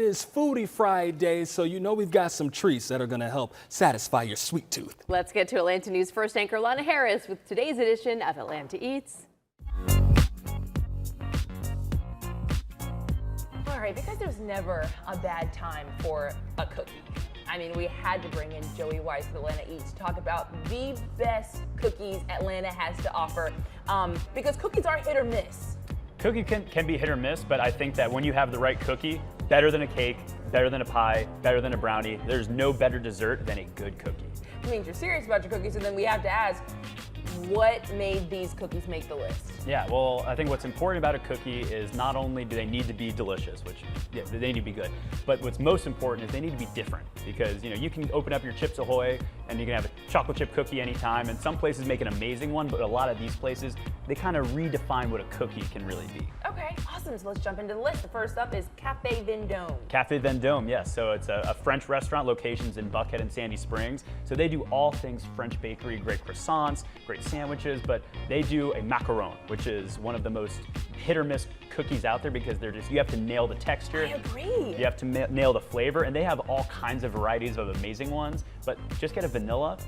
It is Foodie Friday, so you know we've got some treats that are going to help satisfy your sweet tooth. Let's get to Atlanta News First anchor Lana Harris with today's edition of Atlanta Eats. All right, because there's never a bad time for a cookie. I mean, we had to bring in Joey Weiss with Atlanta Eats to talk about the best cookies Atlanta has to offer, because cookies are hit or miss. Cookie can be hit or miss, but I think that when you have the right cookie, better than a cake, better than a pie, better than a brownie, there's no better dessert than a good cookie. It means you're serious about your cookies, and then we have to ask, what made these cookies make the list? Yeah, well, I think what's important about a cookie is not only do they need to be delicious, which, yeah, they need to be good, but what's most important is they need to be different, because, you know, you can open up your Chips Ahoy and you can have a chocolate chip cookie anytime, and some places make an amazing one, but a lot of these places, they kind of redefine what a cookie can really be. Okay, awesome, so let's jump into the list. The first up is Cafe Vendome. Cafe Vendome, yes, so it's a French restaurant, locations in Buckhead and Sandy Springs, so they do all things French bakery, great croissants, great sandwiches, but they do a macaron, which is one of the most hit or miss cookies out there, because you have to nail the texture. I agree. You have to nail the flavor, and they have all kinds of varieties of amazing ones, but just get a vanilla,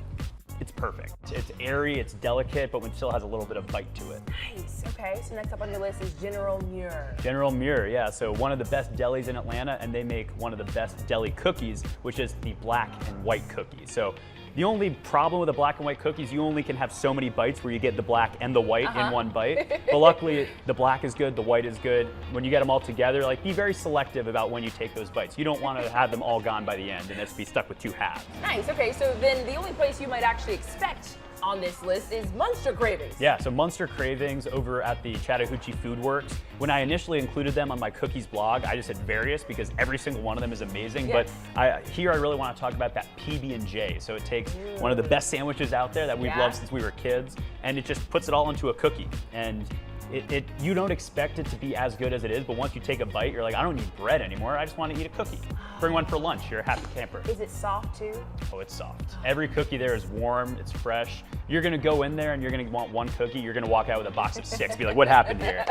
it's perfect. It's airy, it's delicate, but it still has a little bit of bite to it. Nice, okay, so next up on your list is General Muir. General Muir, yeah, so one of the best delis in Atlanta, and they make one of the best deli cookies, which is the black and white cookie. So the only problem with the black and white cookies, you only can have so many bites where you get the black and the white in one bite. But luckily, the black is good, the white is good. When you get them all together, like, be very selective about when you take those bites. You don't want to have them all gone by the end and just be stuck with two halves. Nice, okay, so then the only place you might actually expect on this list is Munster Cravings. Yeah, so Munster Cravings over at the Chattahoochee Food Works. When I initially included them on my cookies blog, I just said various because every single one of them is amazing. Yeah. But here I really want to talk about that PB&J. So it takes one of the best sandwiches out there that we've loved since we were kids, and it just puts it all into a cookie. And you don't expect it to be as good as it is, but once you take a bite, you're like, I don't need bread anymore. I just want to eat a cookie. Bring one for lunch. You're a happy camper. Is it soft too? Oh, it's soft. Every cookie there is warm. It's fresh. You're gonna go in there and you're gonna want one cookie. You're gonna walk out with a box of 6. Be like, what happened here?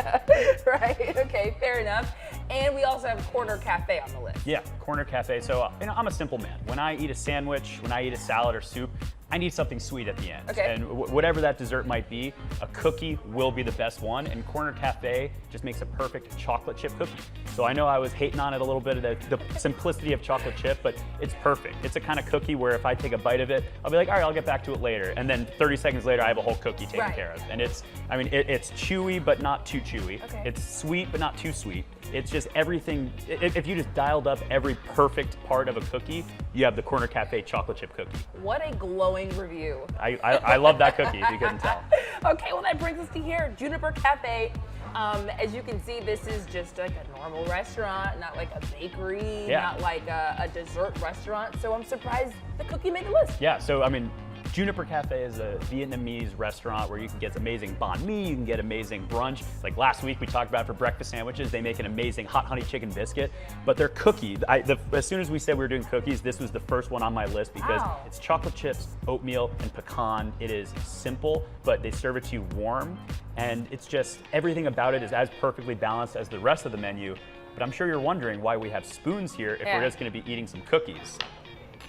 Right. Okay. Fair enough. And we also have Corner Cafe on the list. Yeah, Corner Cafe. So you know, I'm a simple man. When I eat a sandwich, when I eat a salad or soup, I need something sweet at the end. Okay. And whatever that dessert might be, a cookie will be the best one. And Corner Cafe just makes a perfect chocolate chip cookie. So I know I was hating on it a little bit, of the simplicity of chocolate chip, but it's perfect. It's a kind of cookie where if I take a bite of it, I'll be like, all right, I'll get back to it later. And then 30 seconds later, I have a whole cookie taken care of. And it's chewy, but not too chewy. Okay. It's sweet, but not too sweet. It's just everything. If you just dialed up every perfect part of a cookie, you have the Corner Cafe chocolate chip cookie. What a glowing review. I love that cookie, if you couldn't tell. Okay, well that brings us to here, Juniper Cafe. As you can see, this is just like a normal restaurant, not like a bakery, not like a dessert restaurant. So I'm surprised the cookie made the list. Yeah, so I mean, Juniper Cafe is a Vietnamese restaurant where you can get amazing banh mi, you can get amazing brunch. Like last week we talked about for breakfast sandwiches, they make an amazing hot honey chicken biscuit. But their cookie, as soon as we said we were doing cookies, this was the first one on my list because it's chocolate chips, oatmeal, and pecan. It is simple, but they serve it to you warm. And it's just, everything about it is as perfectly balanced as the rest of the menu. But I'm sure you're wondering why we have spoons here if we're just gonna be eating some cookies.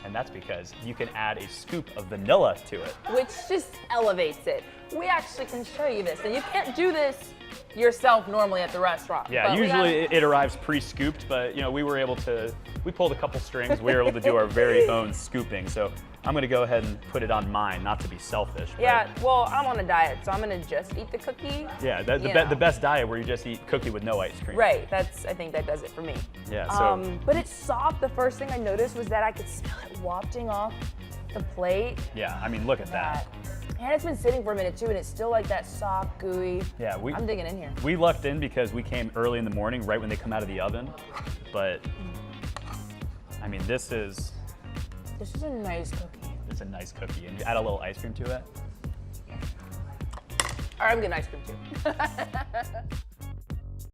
And that's because you can add a scoop of vanilla to it. Which just elevates it. We actually can show you this, and you can't do this yourself normally at the restaurant. Yeah, usually it arrives pre-scooped, but you know, we pulled a couple strings, we were able to do our very own scooping. So I'm gonna go ahead and put it on mine, not to be selfish. Yeah, well, I'm on a diet, so I'm gonna just eat the cookie. Yeah, the best diet where you just eat cookie with no ice cream. Right, I think that does it for me. Yeah, so. But it's soft. The first thing I noticed was that I could smell it wafting off the plate. Yeah, I mean, look at that. And it's been sitting for a minute too, and it's still like that soft, gooey. Yeah, I'm digging in here. We lucked in because we came early in the morning, right when they come out of the oven. But, I mean, this is a nice cookie. It's a nice cookie, and you add a little ice cream to it. All right, I'm getting ice cream too.